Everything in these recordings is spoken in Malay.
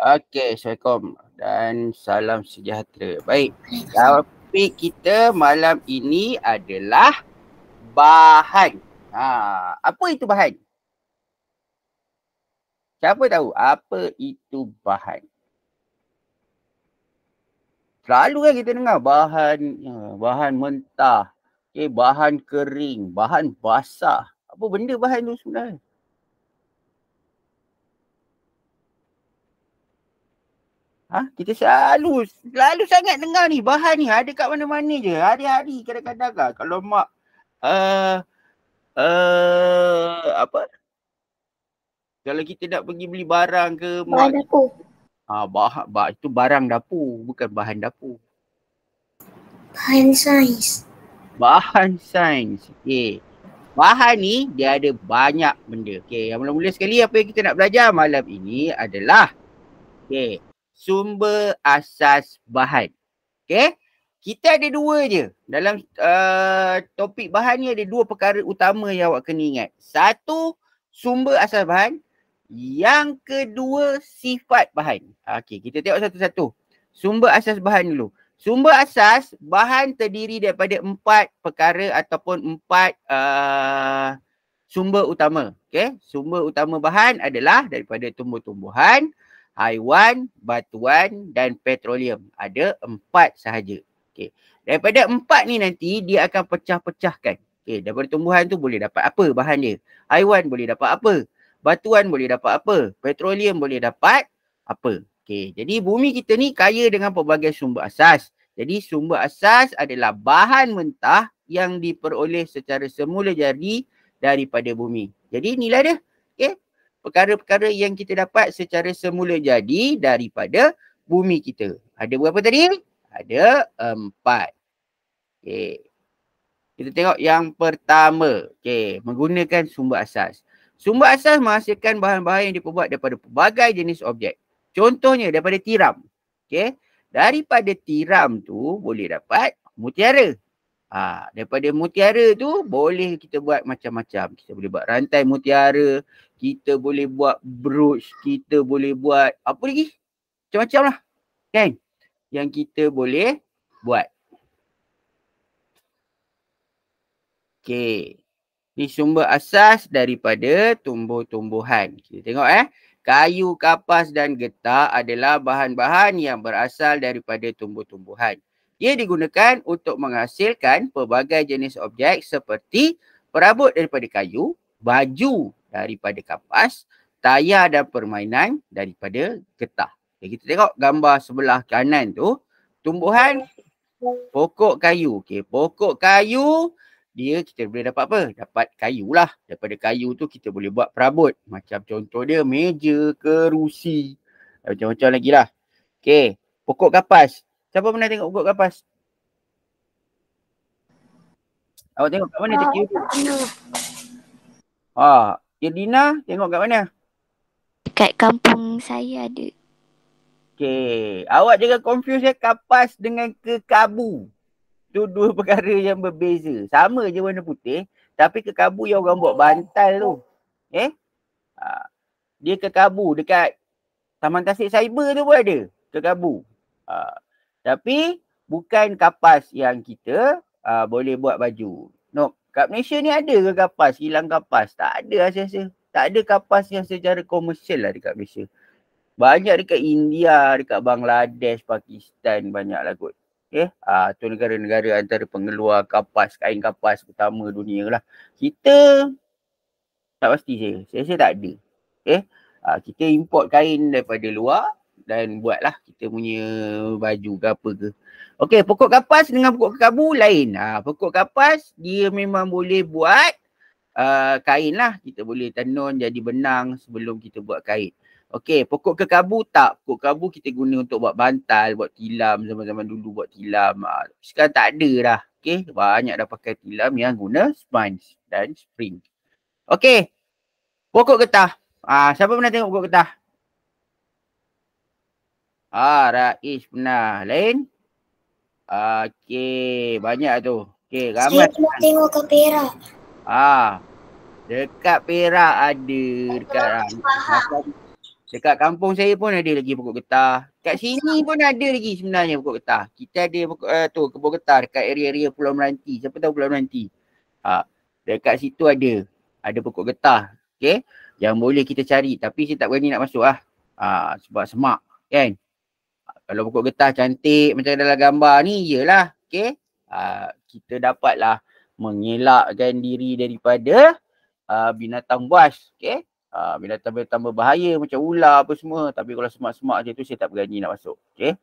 Okey, Assalamualaikum dan salam sejahtera. Baik, topik kita malam ini adalah bahan. Apa itu bahan? Siapa tahu apa itu bahan? Selalu kan kita dengar bahan, bahan mentah, bahan kering, bahan basah. Apa benda bahan tu sebenarnya? Kita selalu sangat dengar ni bahan ni ada kat mana-mana je. Hari-hari kadang-kadang lah kalau mak uh, apa? Kalau kita nak pergi beli barang ke Bahan dapur. Itu barang dapur, bukan bahan dapur. Bahan sains. Bahan sains. Okey. Bahan ni dia ada banyak benda. Okey, yang mula-mula sekali apa yang kita nak belajar malam ini adalah sumber asas bahan. Okey. Kita ada dua je. Dalam topik bahan ni ada dua perkara utama yang awak kena ingat. Satu, sumber asas bahan. Yang kedua, sifat bahan. Okey, kita tengok satu-satu. Sumber asas bahan dulu. Sumber asas bahan terdiri daripada 4 perkara ataupun 4 sumber utama. Okey, sumber utama bahan adalah daripada tumbuh-tumbuhan, haiwan, batuan dan petroleum. Ada 4 sahaja. Okey, daripada 4 ni nanti dia akan pecah-pecahkan. Okey, daripada tumbuhan tu boleh dapat apa bahan dia? Haiwan boleh dapat apa? Batuan boleh dapat apa? Petroleum boleh dapat apa? Okey, jadi bumi kita ni kaya dengan pelbagai sumber asas. Jadi sumber asas adalah bahan mentah yang diperoleh secara semula jadi daripada bumi. Jadi inilah dia. Okey, perkara-perkara yang kita dapat secara semula jadi daripada bumi kita. Ada berapa tadi? Ada 4. Okey. Kita tengok yang pertama. Okey, menggunakan sumber asas. Sumber asas menghasilkan bahan-bahan yang diperbuat daripada pelbagai jenis objek. Contohnya daripada tiram. Okey, daripada tiram tu boleh dapat mutiara. Daripada mutiara tu boleh kita buat macam-macam. Kita boleh buat rantai mutiara, kita boleh buat brooch, kita boleh buat apa lagi? Macam-macam lah. Kan? Yang kita boleh buat. Okey. Ini sumber asas daripada tumbuh-tumbuhan. Kita tengok kayu, kapas dan getah adalah bahan-bahan yang berasal daripada tumbuh-tumbuhan. Ia digunakan untuk menghasilkan pelbagai jenis objek seperti perabot daripada kayu, baju daripada kapas, tayar dan permainan daripada getah. Okay, kita tengok gambar sebelah kanan tu, tumbuhan pokok kayu. Okey, pokok kayu dia kita boleh dapat apa? Dapat kayu lah. Daripada kayu tu kita boleh buat perabot. Macam contoh dia meja, kerusi. Macam-macam lagi lah. Okey, pokok kapas. Siapa pernah tengok pokok kapas? Awak tengok kat mana Cik Q? Cik Dina tengok kat mana? Dekat kampung saya ada. Okey, awak jangan confuse kapas dengan kekabu. Tu dua perkara yang berbeza. Sama je warna putih, tapi kekabu yang orang buat bantal tu. Dia kekabu dekat Taman Tasik Cyber tu pun ada kekabu. Tapi bukan kapas yang kita boleh buat baju. No, kat Malaysia ni ada ke kapas, kilang kapas? Tak ada rasa-rasa. Tak ada kapas yang secara komersial lah dekat Malaysia. Banyak dekat India, dekat Bangladesh, Pakistan banyak lah kot. Tu negara-negara antara pengeluar kapas, kain kapas utama dunia lah. Kita tak pasti saya tak ada. Kita import kain daripada luar dan buatlah kita punya baju ke apa ke. Okey, pokok kapas dengan pokok kekabu lain. Pokok kapas dia memang boleh buat kain lah. Kita boleh tenun jadi benang sebelum kita buat kain. Okey, pokok kekabu tak. Pokok kekabu kita guna untuk buat bantal, buat tilam. Zaman-zaman dulu buat tilam. Sekarang tak ada dah. Okey, banyak dah pakai tilam yang guna sponge dan spring. Okey, pokok getah. Siapa pernah tengok pokok getah? Rais pernah. Lain? Okey, banyak tu. Okey, ramai. Saya pernah tengok kat Perak. Dekat Perak ada. Dekat Dekat kampung saya pun ada lagi pokok getah. Kat sini pun ada lagi sebenarnya pokok getah. Kita ada pokok kebun getah dekat area-area Pulau Meranti. Siapa tahu Pulau Meranti? Dekat situ ada pokok getah. Okey, yang boleh kita cari tapi saya tak berani nak masuk sebab semak kan. Kalau pokok getah cantik macam dalam gambar ni, iyalah. Okey, kita dapatlah mengelakkan diri daripada binatang buas. Okey, binatang-binatang berbahaya macam ular apa semua. Tapi kalau semak-semak je tu saya tak berani nak masuk. Okey.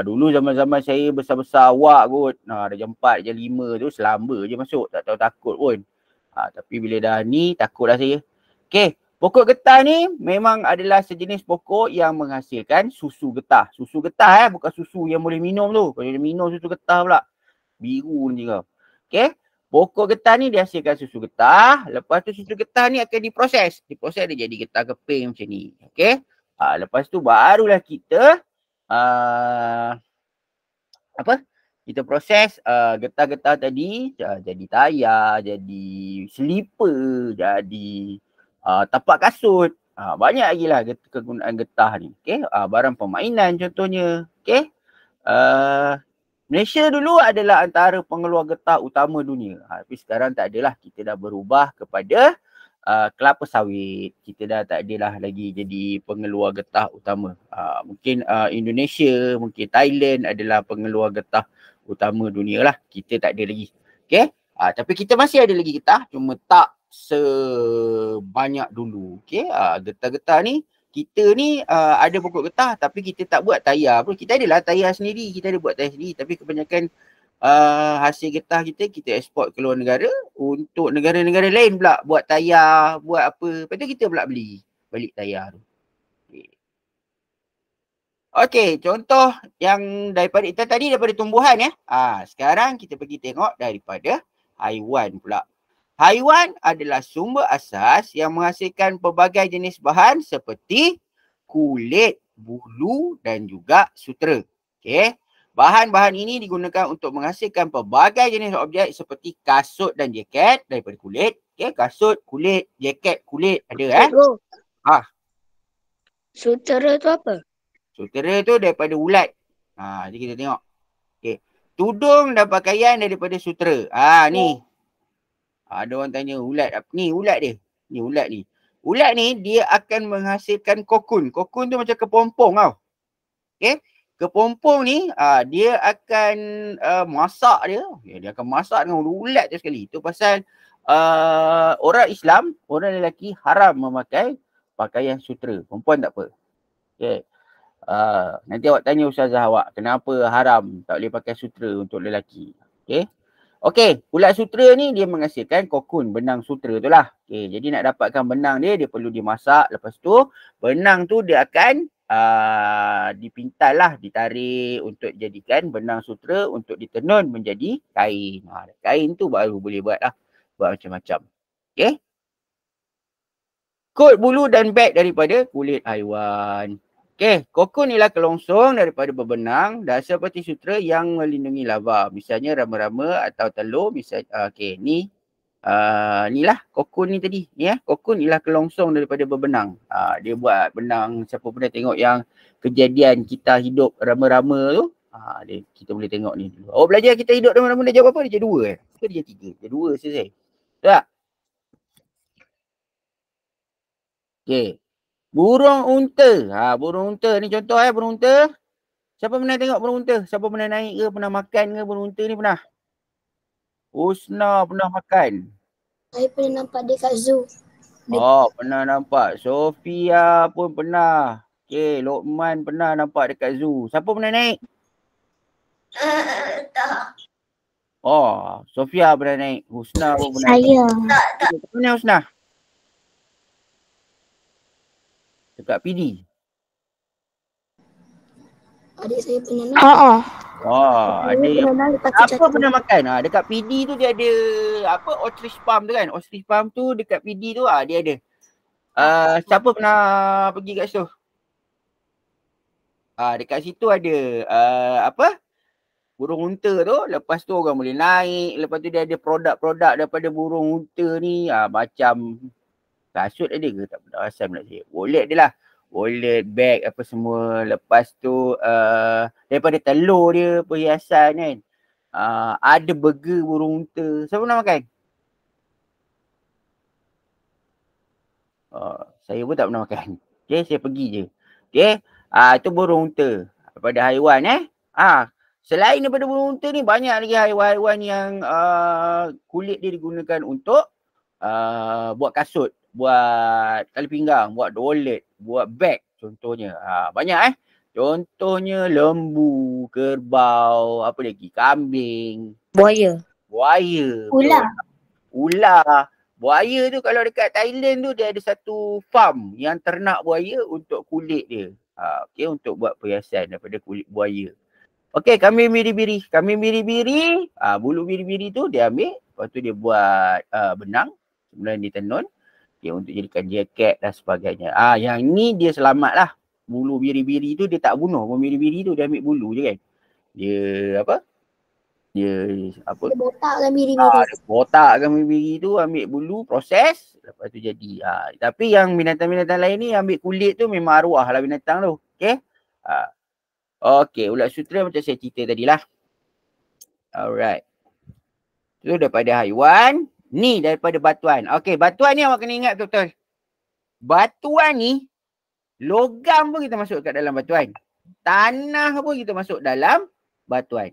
Dulu zaman-zaman saya besar-besar awak kot. Dah jam 4, jam 5 tu selamba je masuk. Tak tahu takut pun. Tapi bila dah ni takutlah saya. Okey. Pokok getah ni memang adalah sejenis pokok yang menghasilkan susu getah. Susu getah bukan susu yang boleh minum tu. Kalau dia minum susu getah pula. Biru nanti kau. Okey. Pokok getah ni dihasilkan susu getah. Lepas tu susu getah ni akan diproses. Diproses dia jadi getah keping macam ni. Okey. Lepas tu barulah kita kita proses getah-getah tadi jadi tayar, jadi slipper, jadi tapak kasut. Banyak lagi lah kegunaan getah ni. Okey. Barang permainan contohnya. Okey. Malaysia dulu adalah antara pengeluar getah utama dunia. Tapi sekarang tak adalah. Kita dah berubah kepada kelapa sawit. Kita dah tak adalah lagi jadi pengeluar getah utama. Mungkin Indonesia, mungkin Thailand adalah pengeluar getah utama dunia lah. Kita tak ada lagi. Okay? Tapi kita masih ada lagi getah. Cuma tak sebanyak dulu. Okay? Getah-getah ni, kita ni ada pokok getah tapi kita tak buat tayar pun. Kita adalah tayar sendiri. Kita ada buat tayar sendiri. Tapi kebanyakan hasil getah kita eksport ke luar negara untuk negara-negara lain pula buat tayar, buat apa. Lepas tu kita pula beli balik tayar tu. Okey, contoh yang daripada kita tadi daripada tumbuhan ya. Sekarang kita pergi tengok daripada haiwan pula. Haiwan adalah sumber asas yang menghasilkan pelbagai jenis bahan seperti kulit, bulu dan juga sutera. Okey. Bahan-bahan ini digunakan untuk menghasilkan pelbagai jenis objek seperti kasut dan jaket daripada kulit. Okey, kasut, kulit, jaket, kulit ada Sutera tu apa? Sutera tu daripada ulat. Jadi kita tengok. Okey. Tudung dan pakaian daripada sutera. Ni. Ada orang tanya ulat apa? Ni ulat dia. Ni ulat ni. Ulat ni dia akan menghasilkan kokun. Kokun tu macam kepompong tau. Okey. Kepompong ni dia akan masak dia. Dia akan masak dengan ulat tu sekali. Itu pasal orang Islam, orang lelaki haram memakai pakaian sutera. Perempuan tak apa. Okey. Nanti awak tanya ustazah awak kenapa haram tak boleh pakai sutera untuk lelaki. Okey. Okey, ulat sutera ni dia menghasilkan kokun, benang sutera tu lah. Okey, jadi nak dapatkan benang dia perlu dimasak. Lepas tu, benang tu dia akan dipintal lah, ditarik untuk jadikan benang sutera untuk ditenun menjadi kain. Kain tu baru boleh buat lah. Buat macam-macam. Okey. Kod bulu dan beg daripada kulit haiwan. Okey, kokun ialah kelongsong daripada berbenang dan seperti sutera yang melindungi larva. Misalnya rama-rama atau telur. Okey, ni lah kokun ni tadi. Ni kokun ialah kelongsong daripada berbenang. Dia buat benang. Siapa pernah tengok yang kejadian kita hidup rama-rama tu? Kita boleh tengok ni. Oh, belajar kita hidup rama-rama dah jawab apa? Dia jawab 2 Ke dia 3? Dia 2 selesai. Tak? Okey. Burung unta. Burung unta ni contoh burung unta. Siapa pernah tengok burung unta? Siapa pernah naik ke, pernah makan ke burung unta ni pernah? Husna pernah makan. Saya pernah nampak dia kat zoo. Pernah nampak. Sofia pun pernah. Okey, Lokman pernah nampak dekat zoo. Siapa pernah naik? Tak. Sofia pernah naik. Husna pun pernah. Saya. Tak. Mana Husna? Dekat PD. Adik saya pernah naik. Ada apa pernah makan? Dekat PD tu dia ada apa ostrich farm tu kan? Ostrich farm tu dekat PD tu dia ada. Siapa pernah pergi kat situ? Dekat situ ada burung unta tu. Lepas tu orang boleh naik. Lepas tu dia ada produk-produk daripada burung unta ni. Macam kasut ada ke? Tak pernah rasa nak saya. Wallet dia lah. wallet, bag apa semua. Lepas tu daripada telur dia perhiasan kan. Ada burger burung unta. Siapa nak makan? Saya pun tak pernah makan. Okay, saya pergi je. Okay, itu burung unta. Daripada haiwan selain daripada burung unta ni, banyak lagi haiwan-haiwan yang kulit dia digunakan untuk buat kasut, buat tali pinggang, buat wallet, buat bag contohnya. Banyak Contohnya lembu, kerbau, apa lagi? Kambing. Buaya. Ular. Buaya tu kalau dekat Thailand tu dia ada satu farm yang ternak buaya untuk kulit dia. Okay, untuk buat perhiasan daripada kulit buaya. Okay, kambing biri-biri. Kambing biri-biri, bulu biri-biri tu dia ambil, lepas tu dia buat benang, kemudian dia tenun, okay, untuk jadikan jaket dan sebagainya. Yang ni dia selamat lah. Bulu biri-biri tu dia tak bunuh. Bulu biri-biri tu dia ambil bulu je kan. Dia botakkan biri-biri. Dia botakkan biri-biri tu, ambil bulu, proses, lepas tu jadi. Tapi yang binatang-binatang lain ni ambil kulit tu memang arwah lah binatang tu. Okay. Okay, ulat sutera macam saya cerita tadi lah. Alright. Tu daripada haiwan. Ni daripada batuan. Okay, batuan ni awak kena ingat betul-betul. Batuan ni, logam pun kita masuk kat dalam batuan. Tanah pun kita masuk dalam batuan.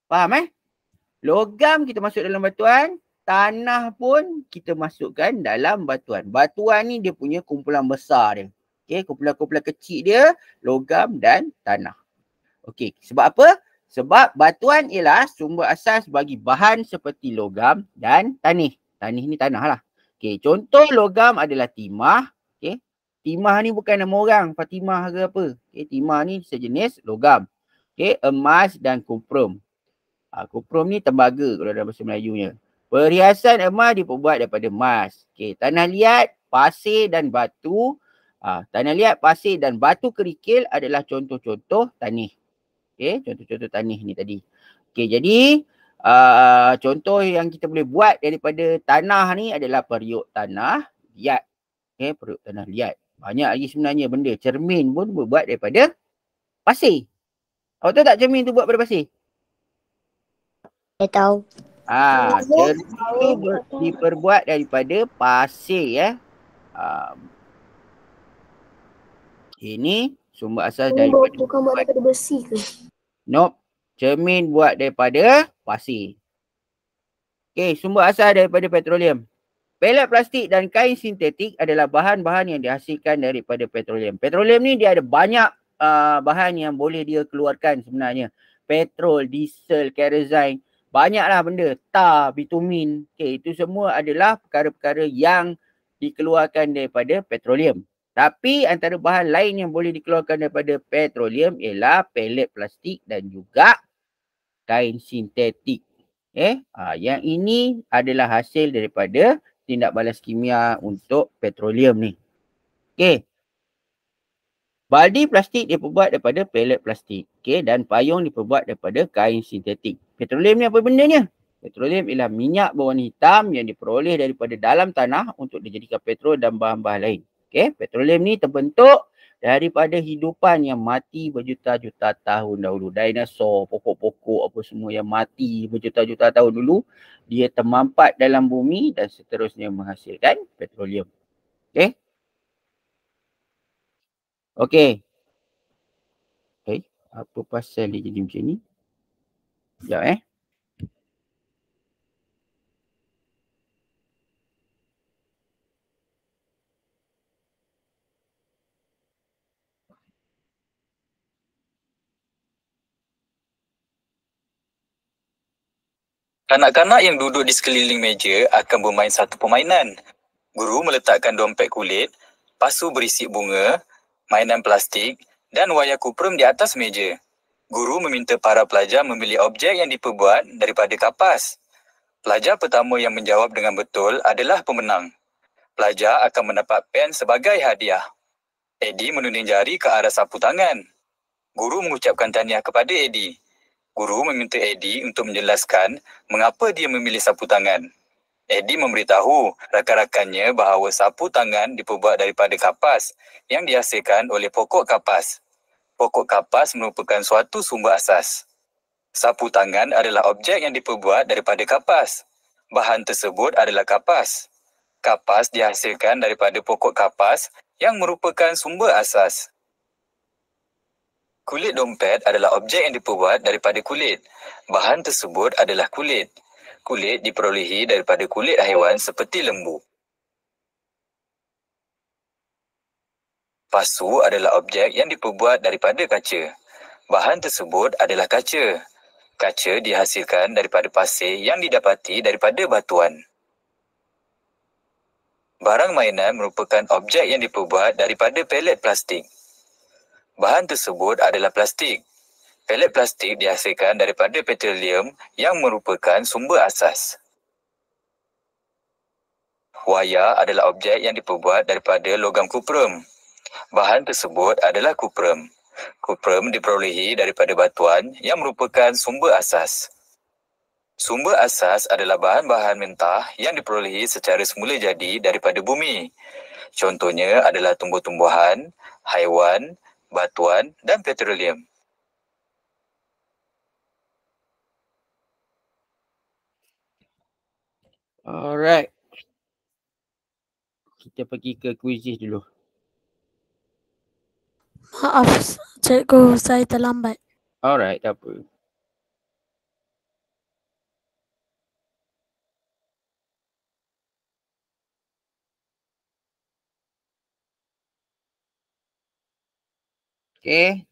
Faham Logam kita masuk dalam batuan, tanah pun kita masukkan dalam batuan. Batuan ni dia punya kumpulan besar dia. Okay, kumpulan-kumpulan kecil dia, logam dan tanah. Okay, sebab apa? Sebab batuan ialah sumber asas bagi bahan seperti logam dan tanih. Tanih ni tanah lah. Okay, contoh logam adalah timah. Okay, timah ni bukan nama orang, Fatimah ke apa. Okay, timah ni sejenis logam. Okay, emas dan kuprum. Kuprum ni tembaga kalau dalam bahasa Melayunya. Perhiasan emas diperbuat daripada emas. Okay, tanah liat, pasir dan batu. Tanah liat, pasir dan batu kerikil adalah contoh-contoh tanih. Okay, contoh-contoh tanih ni tadi. Okay, jadi contoh yang kita boleh buat daripada tanah ni adalah periuk tanah liat. Okay, periuk tanah liat. Banyak lagi sebenarnya benda. Cermin pun berbuat daripada pasir. Awak tahu tak cermin tu buat daripada pasir? Saya tahu. Cermin tu diperbuat daripada pasir ini sumber asas daripada bukan buat daripada besi ke? Nope. Cermin buat daripada pasir. Okay, sumber asal daripada petroleum. Pelet plastik dan kain sintetik adalah bahan-bahan yang dihasilkan daripada petroleum. Petroleum ni dia ada banyak bahan yang boleh dia keluarkan sebenarnya. Petrol, diesel, kerosene. Banyaklah benda. Tar, bitumin. Okay, itu semua adalah perkara-perkara yang dikeluarkan daripada petroleum. Tapi antara bahan lain yang boleh dikeluarkan daripada petroleum ialah pelet plastik dan juga kain sintetik. Yang ini adalah hasil daripada tindak balas kimia untuk petroleum ni. Okay. Baldi plastik diperbuat daripada pelet plastik. Okay. Dan payung diperbuat daripada kain sintetik. Petroleum ni apa bendanya? Petroleum ialah minyak berwarna hitam yang diperoleh daripada dalam tanah untuk dijadikan petrol dan bahan-bahan lain. Okay. Petroleum ni terbentuk daripada hidupan yang mati berjuta-juta tahun dahulu. Dinosaur, pokok-pokok apa semua yang mati berjuta-juta tahun dulu, dia termampat dalam bumi dan seterusnya menghasilkan petroleum. Okay. Okay. Apa pasal dia jadi macam ni? Sekejap Kanak-kanak yang duduk di sekeliling meja akan bermain satu permainan. Guru meletakkan dompet kulit, pasu berisi bunga, mainan plastik dan wayar kuprum di atas meja. Guru meminta para pelajar memilih objek yang diperbuat daripada kapas. Pelajar pertama yang menjawab dengan betul adalah pemenang. Pelajar akan mendapat pen sebagai hadiah. Eddie menuding jari ke arah sapu tangan. Guru mengucapkan tahniah kepada Eddie. Guru meminta Eddie untuk menjelaskan mengapa dia memilih sapu tangan. Eddie memberitahu rakan-rakannya bahawa sapu tangan diperbuat daripada kapas yang dihasilkan oleh pokok kapas. Pokok kapas merupakan suatu sumber asas. Sapu tangan adalah objek yang diperbuat daripada kapas. Bahan tersebut adalah kapas. Kapas dihasilkan daripada pokok kapas yang merupakan sumber asas. Kulit dompet adalah objek yang diperbuat daripada kulit. Bahan tersebut adalah kulit. Kulit diperolehi daripada kulit haiwan seperti lembu. Pasu adalah objek yang diperbuat daripada kaca. Bahan tersebut adalah kaca. Kaca dihasilkan daripada pasir yang didapati daripada batuan. Barang mainan merupakan objek yang diperbuat daripada pelet plastik. Bahan tersebut adalah plastik. Pelet plastik dihasilkan daripada petroleum yang merupakan sumber asas. Wayar adalah objek yang diperbuat daripada logam kuprum. Bahan tersebut adalah kuprum. Kuprum diperolehi daripada batuan yang merupakan sumber asas. Sumber asas adalah bahan-bahan mentah yang diperolehi secara semula jadi daripada bumi. Contohnya adalah tumbuh-tumbuhan, haiwan, batuan dan petroleum. Alright. Kita pergi ke kuisis dulu. Maaf, cikgu, saya terlambat. Alright, tak apa. Okay.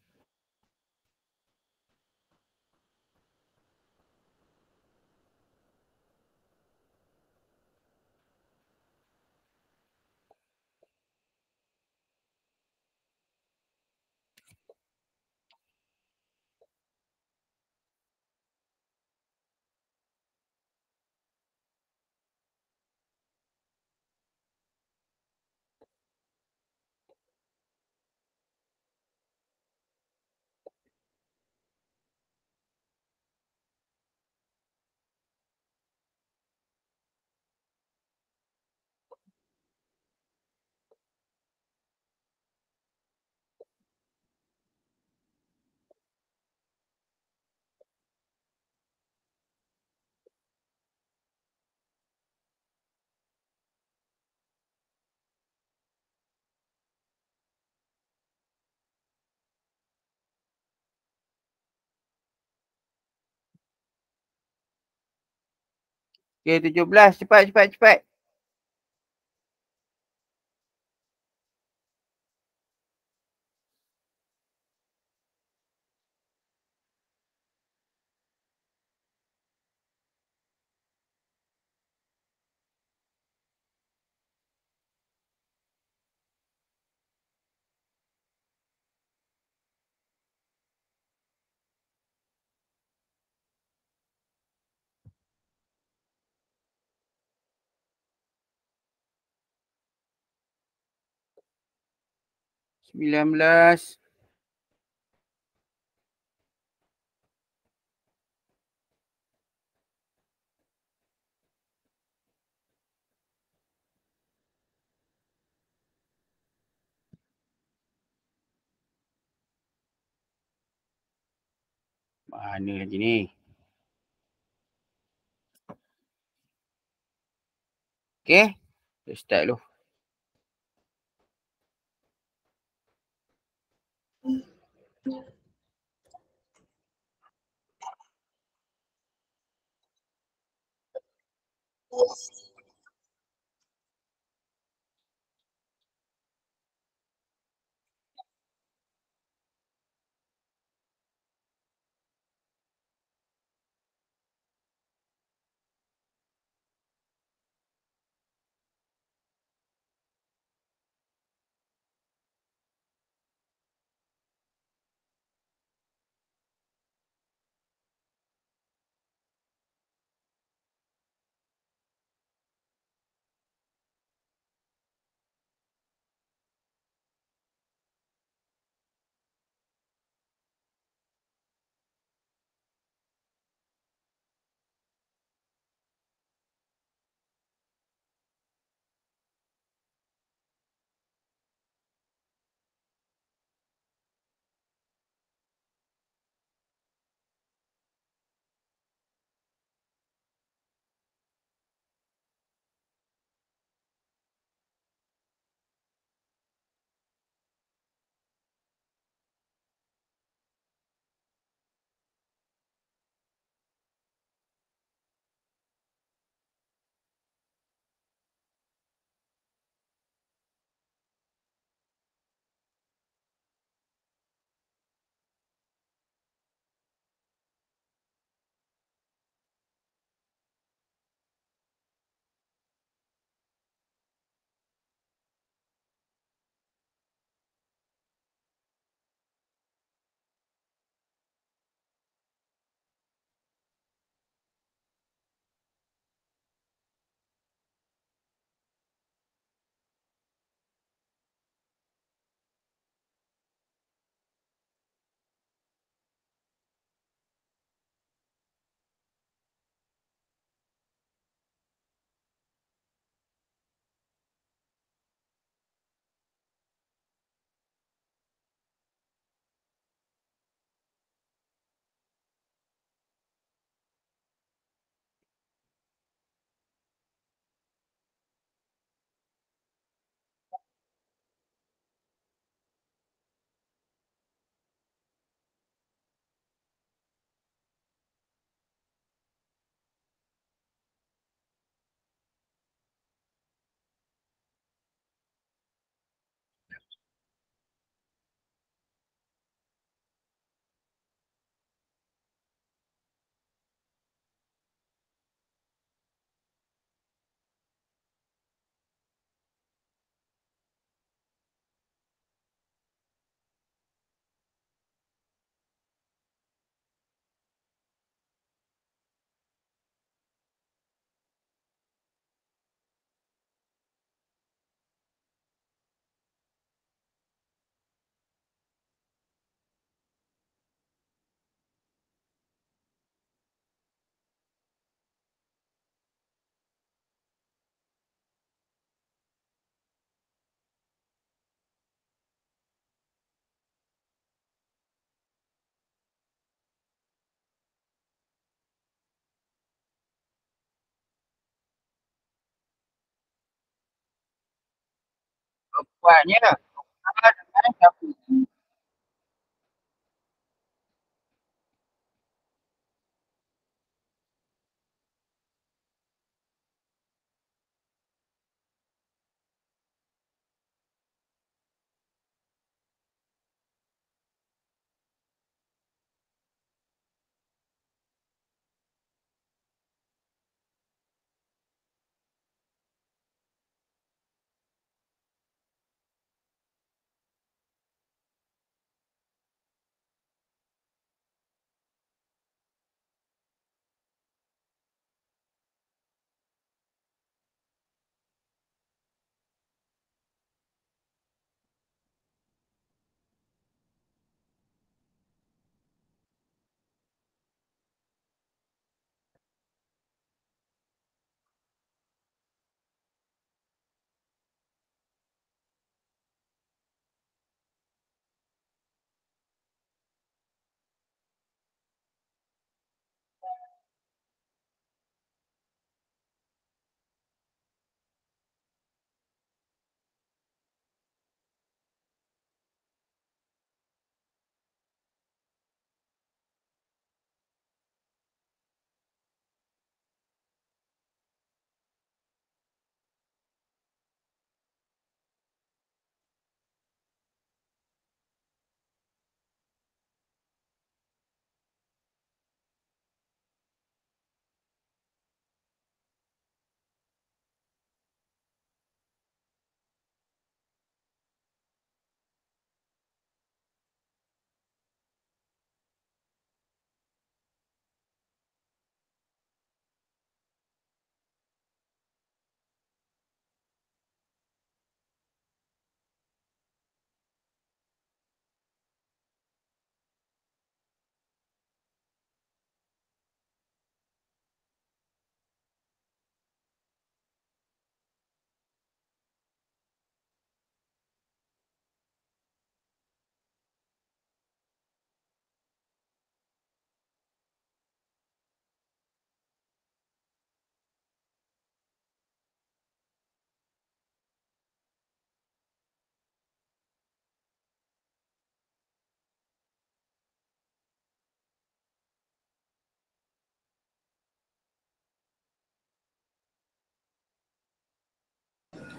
Okay, 17. Cepat. Sembilan belas. Mana lagi ni? Okay. Kita start dulu. Perempuannya. Dengan siapa?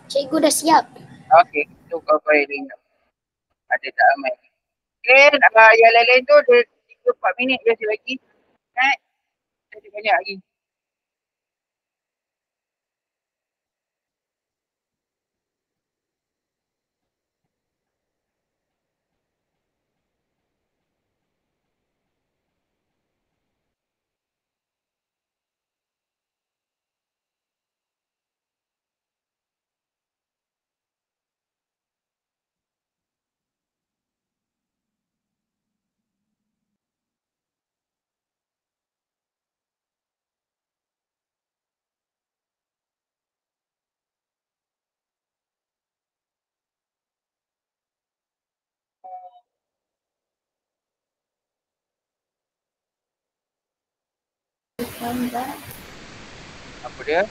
Cikgu dah siap. Okey, tu kau boleh dengar. Ada tak amat. Okay, yang lain-lain tu dia 3-4 minit je lagi. Kan? Ada banyak lagi. Apa dia?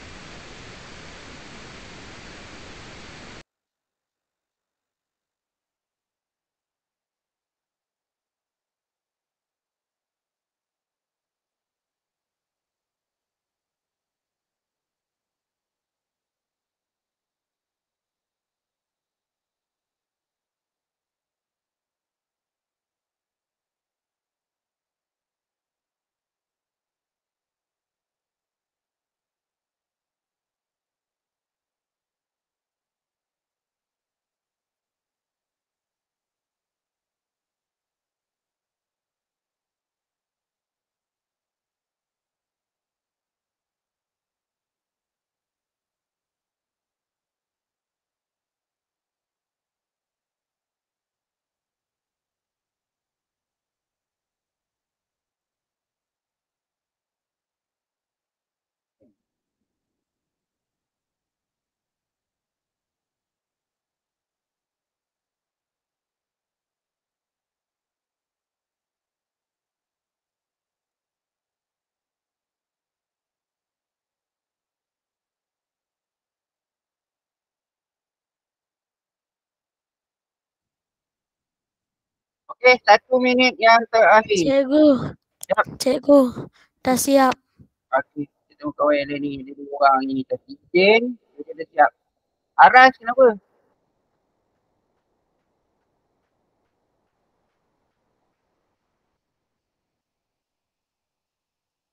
Okey, 1 minit yang terakhir. Cikgu, Siap. cikgu, dah siap. Okey, kita tengok kawan yang ada ni. Ada 2 orang ni. Tertijen. Dia dah siap. Aras kenapa?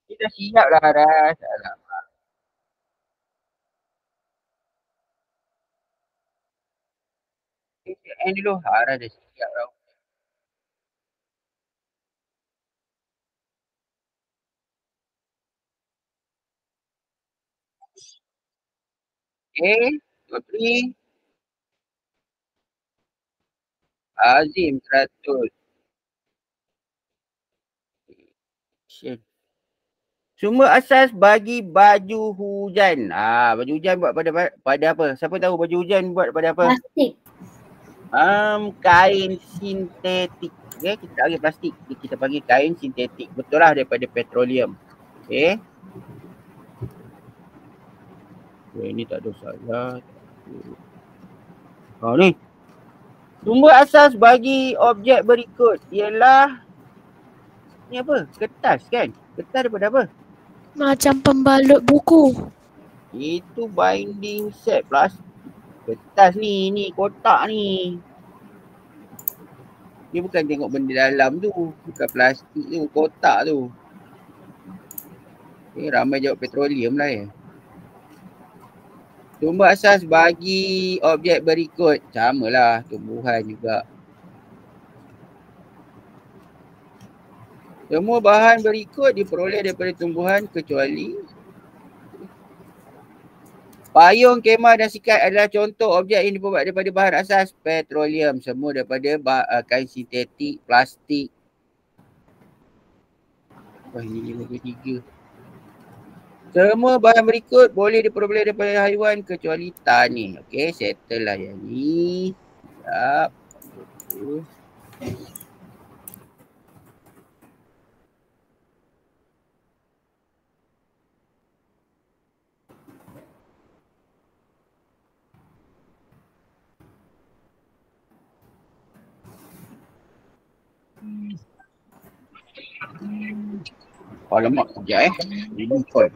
Dia dah siap lah Aras. Alamak. Kita end dulu. Aras dah siap tau. Okay. 2, 3. Azim 100. Sumber asas bagi baju hujan. Baju hujan buat pada apa? Siapa tahu baju hujan buat pada apa? Plastik. Kain sintetik. Okay, kita tak panggil plastik. Kita panggil kain sintetik. Betul lah, daripada petroleum. Okay. Ini tak ada salah. Ni. Sumber asas bagi objek berikut ialah ni apa? Kertas kan? Kertas daripada apa? Macam pembalut buku. Itu binding set plastik. Kertas ni kotak ni. Dia bukan tengok benda dalam tu. Bukan plastik tu, kotak tu. Ramai jawab petroleum lah ya. Sumber asas bagi objek berikut. Sama lah, tumbuhan juga. Semua bahan berikut diperoleh daripada tumbuhan kecuali payung, kemah dan sikat adalah contoh objek yang dibuat daripada bahan asas petroleum. Semua daripada kain sintetik, plastik. Wah, ini 53. Semua bahan berikut boleh diperoleh daripada haiwan kecuali tanah. Okey, settle lah yang ni. Sekejap. Alamak, sekejap Ini call.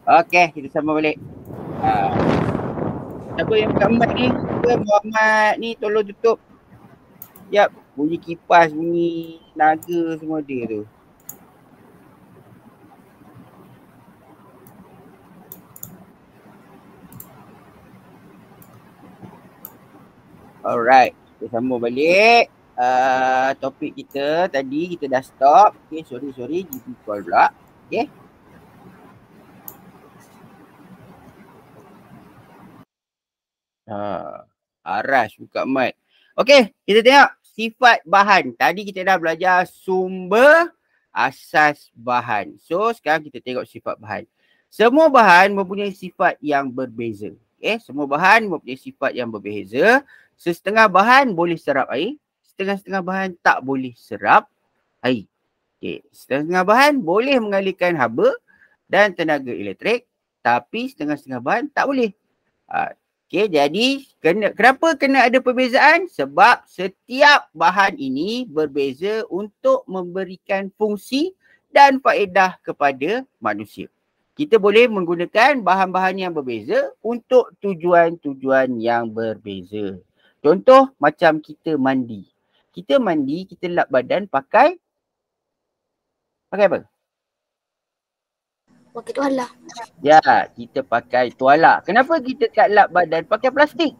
Okey, kita sambung balik. Siapa yang buka mic ni? Muhammad ni tolong tutup. Siap, bunyi kipas, bunyi naga semua dia tu. Alright, kita sambung balik. Topik kita tadi kita dah stop. Okay, sorry, GP call pula. Okay. Arash buka mic. Okay, kita tengok sifat bahan. Tadi kita dah belajar sumber, asas bahan. So, sekarang kita tengok sifat bahan. Semua bahan mempunyai sifat yang berbeza. Okay, semua bahan mempunyai sifat yang berbeza. Setengah bahan boleh serap air, setengah-setengah bahan tak boleh serap air. Okay, setengah bahan boleh mengalirkan haba dan tenaga elektrik, tapi setengah-setengah bahan tak boleh. Okay, jadi kenapa kena ada perbezaan? Sebab setiap bahan ini berbeza untuk memberikan fungsi dan faedah kepada manusia. Kita boleh menggunakan bahan-bahan yang berbeza untuk tujuan-tujuan yang berbeza. Contoh macam kita mandi. Kita mandi, kita lap badan pakai apa? Pakai tuala. Ya, kita pakai tuala. Kenapa kita tak lap badan pakai plastik?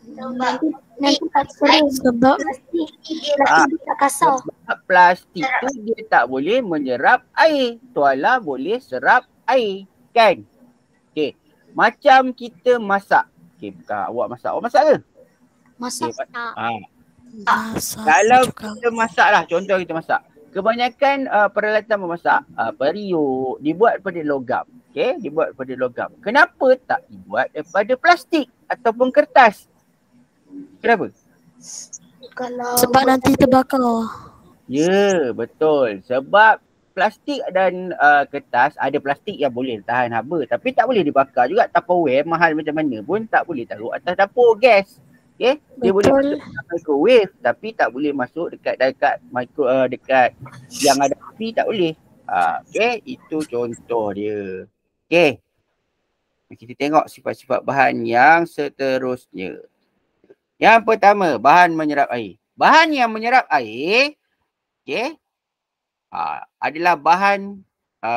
Nanti tak sering. Sebab Plastik tak kasar. Sebab plastik tu dia tak boleh menyerap air. Tuala boleh serap air. Kan? Okay. Macam kita masak. Okay, bukan awak masak. Awak masak ke? Masak. Okay. masak Kalau juga. kita masak lah. Contoh kita masak. Kebanyakan peralatan memasak, periuk, dibuat daripada logam. Okay, dibuat daripada logam. Kenapa tak dibuat daripada plastik ataupun kertas? Kenapa? Kalau Sebab nanti terbakar. Ya, betul. Sebab plastik dan kertas, ada plastik yang boleh tahan haba. Tapi tak boleh dibakar juga. Tupperware mahal macam mana pun tak boleh taruh atas dapur gas. Okay? Dia boleh Betul. masuk dalam microwave tapi tak boleh masuk dekat dekat yang ada api, tak boleh. Okay, itu contoh dia. Okay. Kita tengok sifat-sifat bahan yang seterusnya. Yang pertama, bahan menyerap air. Bahan yang menyerap air, okay, adalah bahan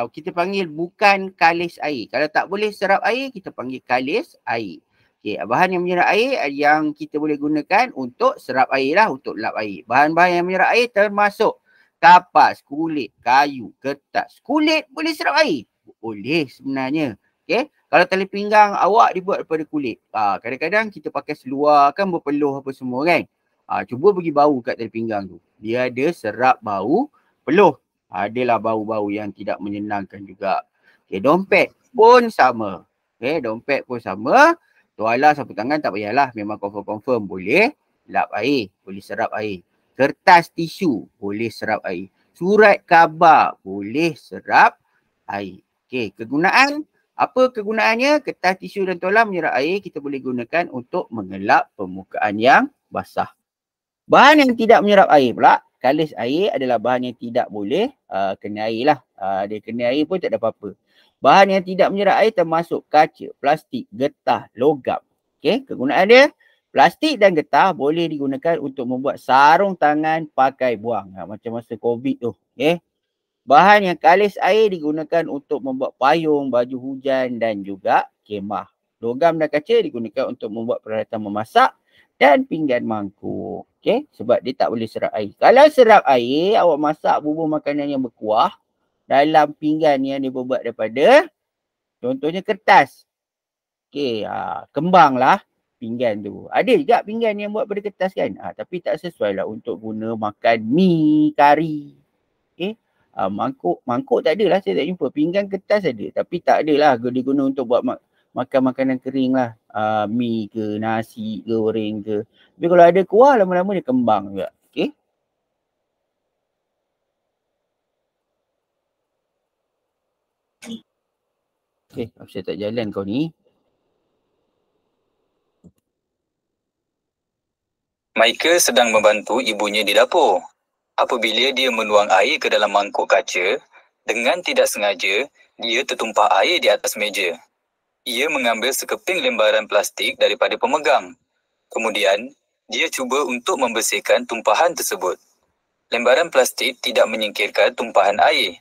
kita panggil bukan kalis air. Kalau tak boleh serap air, kita panggil kalis air. Okay, bahan yang menyerap air yang kita boleh gunakan untuk serap air lah, untuk lap air. Bahan-bahan yang menyerap air termasuk kapas, kulit, kayu, kertas. Kulit boleh serap air? Boleh sebenarnya. Okay, kalau tali pinggang awak dibuat daripada kulit. Kadang-kadang kita pakai seluar kan berpeluh apa semua kan. Cuba bagi bau kat tali pinggang tu. Dia ada serap bau peluh. Adalah bau-bau yang tidak menyenangkan juga. Okay, dompet pun sama. Okay, dompet pun sama. Tuala sapu tangan tak payahlah. Memang confirm boleh lap air. Boleh serap air. Kertas tisu boleh serap air. Surat khabar boleh serap air. Okay, kegunaan. Apa kegunaannya? Kertas tisu dan tuala menyerap air kita boleh gunakan untuk mengelap permukaan yang basah. Bahan yang tidak menyerap air pula, kalis air adalah bahan yang tidak boleh kena air lah. Dia kena air pun tak ada apa-apa. Bahan yang tidak menyerap air termasuk kaca, plastik, getah, logam. Okay, kegunaan dia, plastik dan getah boleh digunakan untuk membuat sarung tangan pakai buang. Macam masa COVID tu. Okay. Bahan yang kalis air digunakan untuk membuat payung, baju hujan dan juga kemah. Logam dan kaca digunakan untuk membuat peralatan memasak dan pinggan mangkuk. Okay, sebab dia tak boleh serap air. Kalau serap air, awak masak bubur makanan yang berkuah dalam pinggan yang dibuat daripada contohnya kertas. Okay, kembang lah pinggan tu. Ada juga pinggan yang buat daripada kertas kan. Tapi tak sesuai lah untuk guna makan mi, kari. Okay, mangkuk tak ada lah, saya tak jumpa. Pinggan kertas ada tapi tak ada lah diguna untuk buat makan makanan kering lah. Mi ke, nasi ke, goreng ke. Tapi kalau ada kuah, lama-lama dia kembang juga. Okay. Okay, saya tak jalan kau ni. Michael sedang membantu ibunya di dapur. Apabila dia menuang air ke dalam mangkuk kaca, dengan tidak sengaja, Dia tertumpah air di atas meja. Ia mengambil sekeping lembaran plastik daripada pemegang. Kemudian, dia cuba untuk membersihkan tumpahan tersebut. Lembaran plastik tidak menyingkirkan tumpahan air.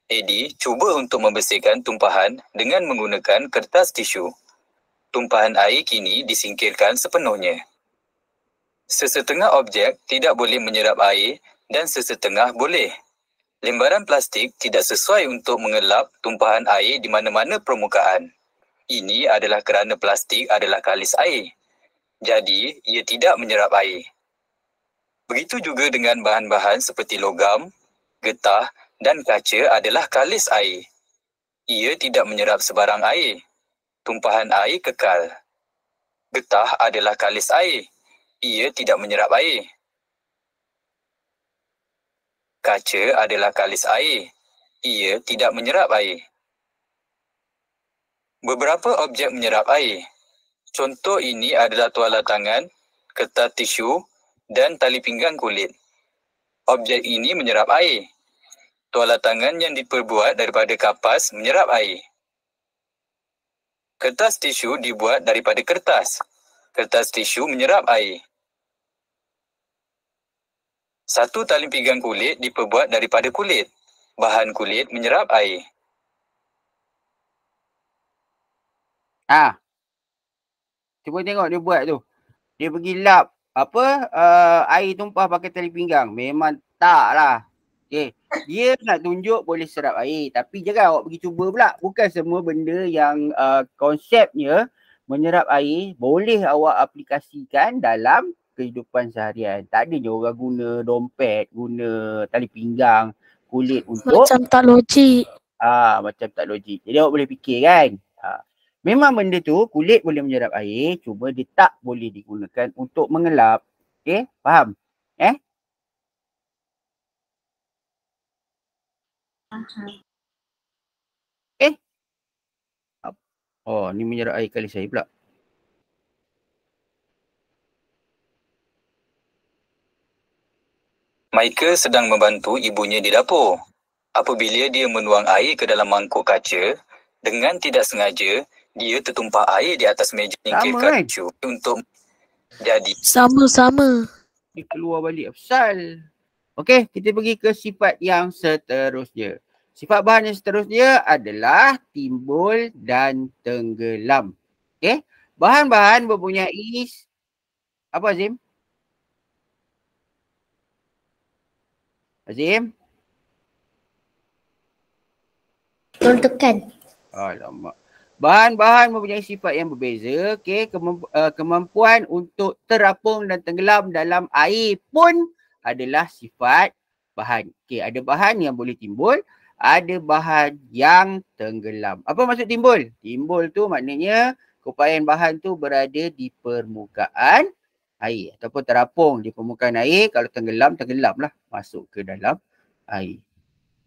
Eddie cuba untuk membersihkan tumpahan dengan menggunakan kertas tisu. Tumpahan air kini disingkirkan sepenuhnya. Sesetengah objek tidak boleh menyerap air dan sesetengah boleh. Lembaran plastik tidak sesuai untuk mengelap tumpahan air di mana-mana permukaan. Ini adalah kerana plastik adalah kalis air. Jadi, ia tidak menyerap air. Begitu juga dengan bahan-bahan seperti logam, getah dan kaca adalah kalis air. Ia tidak menyerap sebarang air. Tumpahan air kekal. Getah adalah kalis air. Ia tidak menyerap air. Kaca adalah kalis air. Ia tidak menyerap air. Beberapa objek menyerap air. Contoh ini adalah tuala tangan, kertas tisu dan tali pinggang kulit. Objek ini menyerap air. Tuala tangan yang diperbuat daripada kapas menyerap air. Kertas tisu dibuat daripada kertas. Kertas tisu menyerap air. Satu tali pinggang kulit diperbuat daripada kulit. Bahan kulit menyerap air. Cuba tengok dia buat tu. Dia pergi lap air tumpah pakai tali pinggang. Memang tak lah. Okay. Dia nak tunjuk boleh serap air. Tapi jangan awak pergi cuba pula. Bukan semua benda yang konsepnya menyerap air boleh awak aplikasikan dalam kehidupan seharian. Tak ada je orang guna dompet, guna tali pinggang, kulit untuk Macam tak logik. macam tak logik. Jadi awak boleh fikir kan. Memang benda tu kulit boleh menyerap air, cuma dia tak boleh digunakan untuk mengelap. Okay, faham? Oh, ni menyerap air kali saya pula. Michael sedang membantu ibunya di dapur. Apabila dia menuang air ke dalam mangkuk kaca, dengan tidak sengaja, dia tertumpah air di atas meja Sama kan? tisu untuk jadi. Sama-sama. Dia keluar balik. Apasal? Okey, kita pergi ke sifat yang seterusnya. Sifat bahan yang seterusnya adalah timbul dan tenggelam. Okey, bahan-bahan mempunyai apa Azim? Azim? Tolong tekan. Alamak. Bahan-bahan mempunyai sifat yang berbeza. Okey, kemampuan untuk terapung dan tenggelam dalam air pun adalah sifat bahan. Okey, ada bahan yang boleh timbul, ada bahan yang tenggelam. Apa maksud timbul? Timbul tu maknanya keupayaan bahan tu berada di permukaan air ataupun terapung di permukaan air. Kalau tenggelam, tenggelamlah masuk ke dalam air.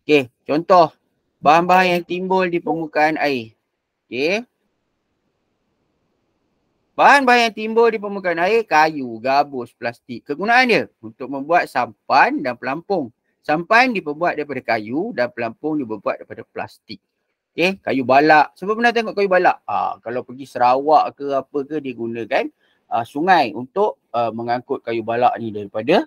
Okey, contoh bahan-bahan yang timbul di permukaan air. Okey. Bahan-bahan yang timbul di permukaan air, kayu, gabus, plastik. Kegunaan dia untuk membuat sampan dan pelampung. Sampan diperbuat daripada kayu dan pelampung diperbuat daripada plastik. Okey, kayu balak. Siapa pernah tengok kayu balak? Kalau pergi Sarawak ke apa ke, dia gunakan sungai untuk mengangkut kayu balak ni daripada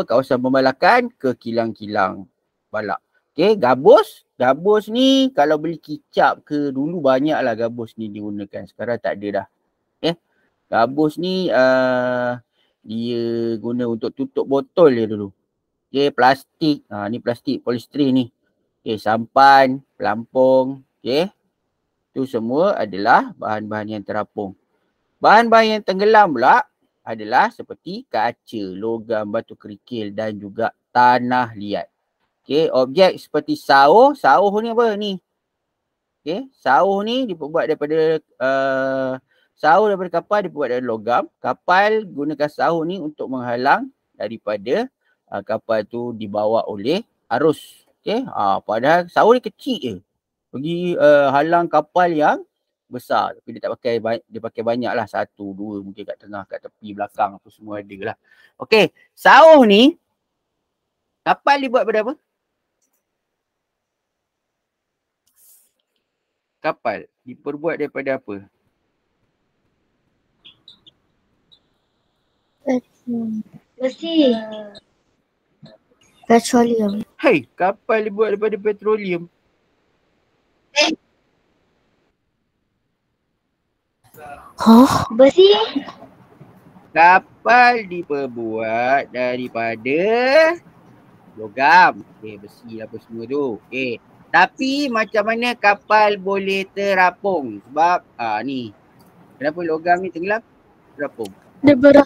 kawasan pembalakan ke kilang-kilang balak. Okey, gabus. Gabus ni kalau beli kicap ke, dulu banyaklah gabus ni digunakan. Sekarang tak ada dah. Gabus ni dia guna untuk tutup botol dia dulu. Okey, plastik. Ni plastik polistiren ni. Okey, sampan, pelampung. Okey. Itu semua adalah bahan-bahan yang terapung. Bahan-bahan yang tenggelam pula adalah seperti kaca, logam, batu kerikil dan juga tanah liat. Okey, objek seperti sauh. Sauh ni apa ni? Okey, sauh ni diperbuat daripada sauh daripada kapal diperbuat dari logam. Kapal gunakan sauh ni untuk menghalang daripada kapal tu dibawa oleh arus. Okey, padahal sauh ni kecil je. Pergi halang kapal yang besar. Tapi dia tak pakai, dia pakai banyak lah. 1, 2 mungkin kat tengah, kat tepi, belakang apa semua ada lah. Okey, sauh ni kapal dibuat daripada apa? kapal diperbuat daripada apa? Besi. Petroleum. Hai, kapal dibuat daripada petroleum. Hah? Besi. Kapal diperbuat daripada logam. Besi apa semua tu. Tapi macam mana kapal boleh terapung? Sebab ni. Kenapa logam ni tenggelam? Terapung. Daripada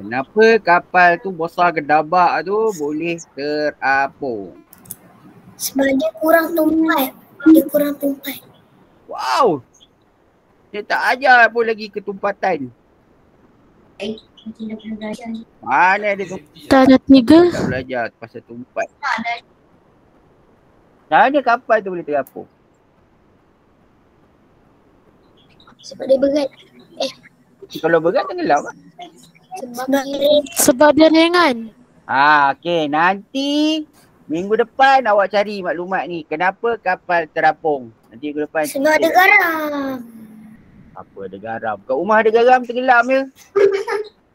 Kenapa kapal tu besar gedabak tu boleh terapung? Sebab dia kurang tumpat. Dia kurang tumpat. Wow. Dia tak ajar pun lagi ketumpatan. Mungkin dah pernah belajar ni. Mana ada tu? tak ada 3. Tak belajar pasal tumpat. Mana kapal tu boleh terapung? Sebab dia berat. Kalau berat tenggelam lah. Sebab dia ringan. Okey. Nanti minggu depan awak cari maklumat ni. Kenapa kapal terapung? Nanti minggu depan. Sebab ada garam. Apa ada garam? Kat rumah ada garam tenggelam je.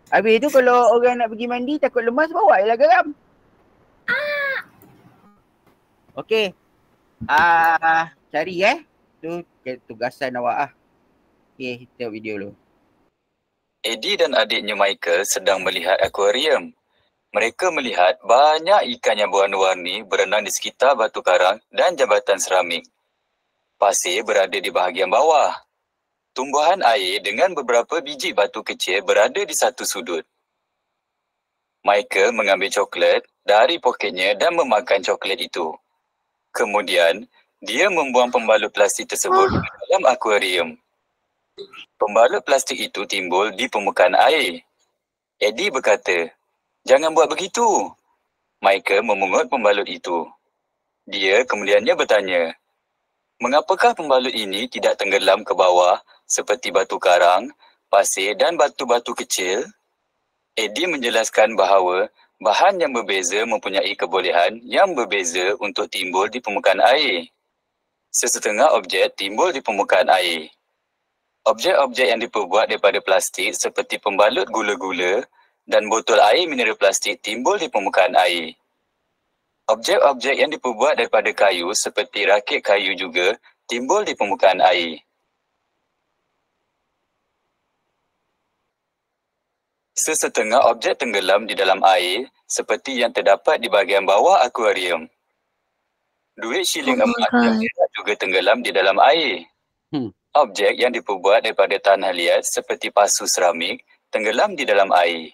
Habis tu kalau orang nak pergi mandi takut lemas bawa je lah garam. Okey. Cari tu tugasan awak ah. Okey, tengok video dulu. Eddie dan adiknya Michael sedang melihat akuarium. Mereka melihat banyak ikan yang berwarna-warni berenang di sekitar batu karang dan jambatan seramik. Pasir berada di bahagian bawah. Tumbuhan air dengan beberapa biji batu kecil berada di satu sudut. Michael mengambil coklat dari poketnya dan memakan coklat itu. Kemudian, dia membuang pembalut plastik tersebut ke dalam akuarium. Pembalut plastik itu timbul di permukaan air. Eddie berkata, "Jangan buat begitu." Michael memungut pembalut itu. Dia kemudiannya bertanya, "Mengapakah pembalut ini tidak tenggelam ke bawah seperti batu karang, pasir dan batu-batu kecil?" Eddie menjelaskan bahawa bahan yang berbeza mempunyai kebolehan yang berbeza untuk timbul di permukaan air. Sesetengah objek timbul di permukaan air. Objek-objek yang diperbuat daripada plastik seperti pembalut gula-gula dan botol air mineral plastik timbul di permukaan air. Objek-objek yang diperbuat daripada kayu seperti rakit kayu juga timbul di permukaan air. Sesetengah objek tenggelam di dalam air seperti yang terdapat di bahagian bawah akuarium. Duit shilling emas yang perak juga tenggelam di dalam air. Objek yang diperbuat daripada tanah liat seperti pasu seramik tenggelam di dalam air.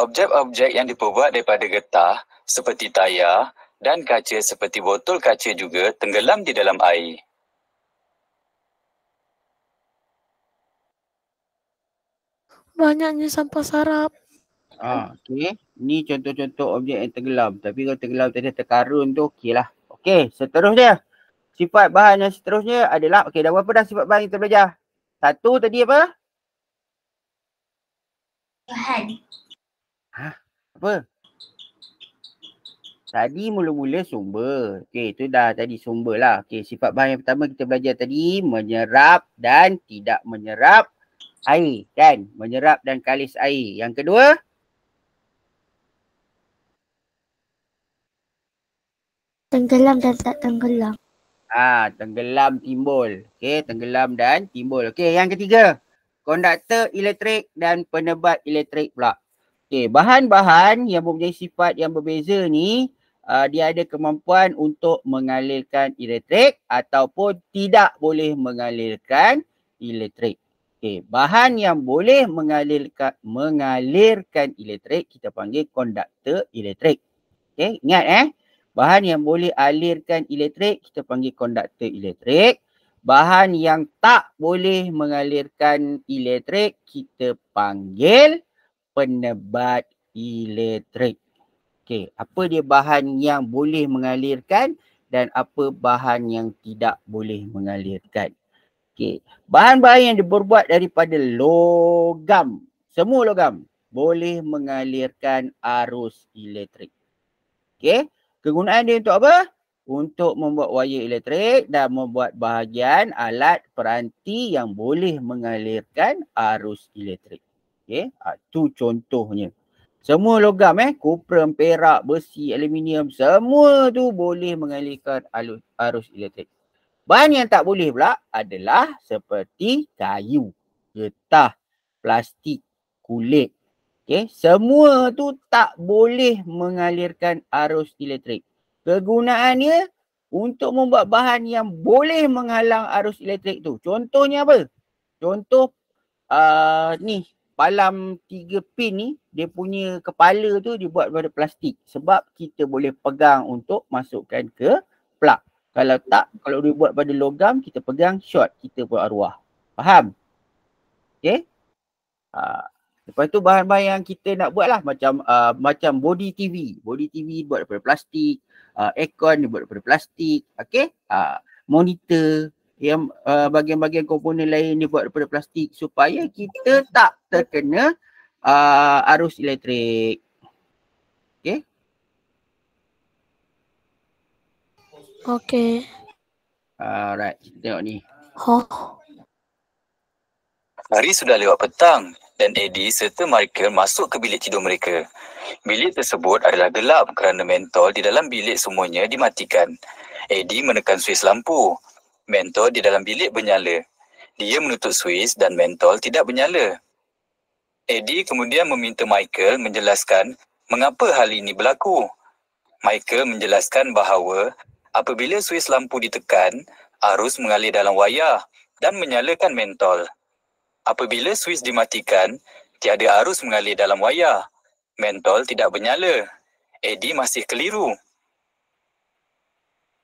Objek-objek yang diperbuat daripada getah seperti tayar dan kaca seperti botol kaca juga tenggelam di dalam air. Banyaknya sampah sarap. Okey. Ni contoh-contoh objek yang tenggelam. Tapi kalau tenggelam tadi terkarun tu okey lah. Okey, seterusnya. Sifat bahan yang seterusnya adalah, okey, dah berapa dah sifat bahan kita belajar? Satu tadi apa? Bahan. Apa? Tadi mula-mula sumber. Okey, itu dah tadi sumber lah. Okey, sifat bahan yang pertama kita belajar tadi menyerap dan tidak menyerap air kan? Menyerap dan kalis air. Yang kedua? Tenggelam dan tak tenggelam. Tenggelam timbul. Okey, tenggelam dan timbul. Okey, yang ketiga. Konduktor elektrik dan penebat elektrik pula. Okey, bahan-bahan yang mempunyai sifat yang berbeza ni dia ada kemampuan untuk mengalirkan elektrik ataupun tidak boleh mengalirkan elektrik. Okey, bahan yang boleh mengalirkan elektrik kita panggil konduktor elektrik. Okey, ingat bahan yang boleh alirkan elektrik kita panggil konduktor elektrik. Bahan yang tak boleh mengalirkan elektrik kita panggil penebat elektrik. Okey, apa dia bahan yang boleh mengalirkan dan apa bahan yang tidak boleh mengalirkan? Okey, bahan-bahan yang diperbuat daripada logam Semua logam boleh mengalirkan arus elektrik. Okey, kegunaan dia untuk apa? Untuk membuat wayar elektrik dan membuat bahagian alat peranti yang boleh mengalirkan arus elektrik. Okey, itu contohnya. Semua logam kuprum, perak, besi, aluminium, semua tu boleh mengalirkan arus elektrik. Bahan yang tak boleh pula adalah seperti kayu, getah, plastik, kulit. Okay, semua tu tak boleh mengalirkan arus elektrik. Kegunaannya untuk membuat bahan yang boleh menghalang arus elektrik tu. Contohnya apa? Contoh ni palam 3 pin ni, dia punya kepala tu dibuat daripada plastik. Sebab kita boleh pegang untuk masukkan ke plug. Kalau tak, kalau dia buat pada logam, kita pegang short, kita buat arwah. Faham? Okay? Lepas tu bahan-bahan yang kita nak buat lah macam body TV. Body TV buat daripada plastik. Aircon dibuat daripada plastik. Okay? Monitor. Yang bahagian-bahagian komponen lain dibuat daripada plastik supaya kita tak terkena arus elektrik. Okay? Okay. Alright, kita tengok ni. Hari sudah lewat petang dan Eddie serta Michael masuk ke bilik tidur mereka. Bilik tersebut adalah gelap kerana mentol di dalam bilik semuanya dimatikan. Eddie menekan suis lampu. Mentol di dalam bilik bernyala. Dia menutup suis dan mentol tidak bernyala. Eddie kemudian meminta Michael menjelaskan mengapa hal ini berlaku. Michael menjelaskan bahawa apabila suis lampu ditekan, arus mengalir dalam wayar dan menyalakan mentol. Apabila suis dimatikan, tiada arus mengalir dalam wayar. Mentol tidak bernyala. Eddie masih keliru.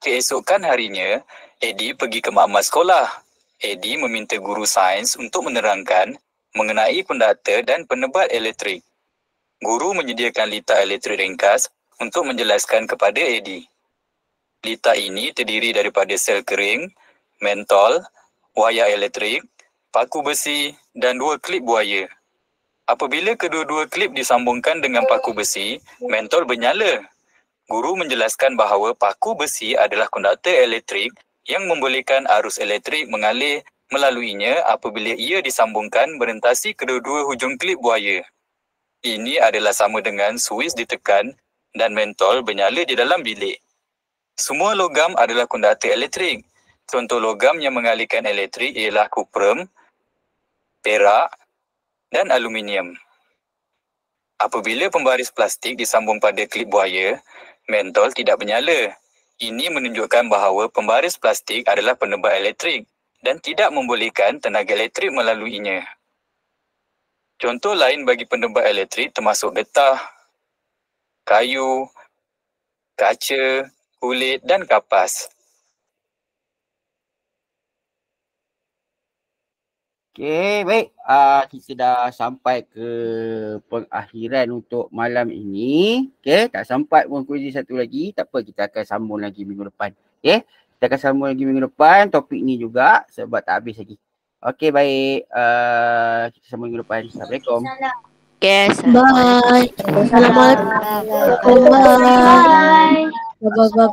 Keesokan harinya, Eddie pergi ke makmal sekolah. Eddie meminta guru sains untuk menerangkan mengenai konduktor dan penebat elektrik. Guru menyediakan litar elektrik ringkas untuk menjelaskan kepada Eddie. Litar ini terdiri daripada sel kering, mentol, wayar elektrik, paku besi dan 2 klip buaya. Apabila kedua-dua klip disambungkan dengan paku besi, mentol bernyala. Guru menjelaskan bahawa paku besi adalah konduktor elektrik yang membolehkan arus elektrik mengalir melaluinya apabila ia disambungkan merentasi kedua-dua hujung klip buaya. Ini adalah sama dengan suis ditekan dan mentol bernyala di dalam bilik. Semua logam adalah konduktor elektrik. Contoh logam yang mengalirkan elektrik ialah kuprum, perak dan aluminium. Apabila pembaris plastik disambung pada klip buaya, mentol tidak bernyala. Ini menunjukkan bahawa pembaris plastik adalah penebat elektrik dan tidak membolehkan tenaga elektrik melaluinya. Contoh lain bagi penebat elektrik termasuk getah, kayu, kaca, kulit dan kapas. Okey, baik. Kita dah sampai ke pengakhiran untuk malam ini. Okey, tak sempat pun kuis satu lagi. Tak apa, kita akan sambung lagi minggu depan. Okey, kita akan sambung lagi minggu depan topik ni juga sebab tak habis lagi. Okey, baik. Kita sambung minggu depan. Assalamualaikum. Okay, bye. Assalamualaikum. Bye. Bye. Bye.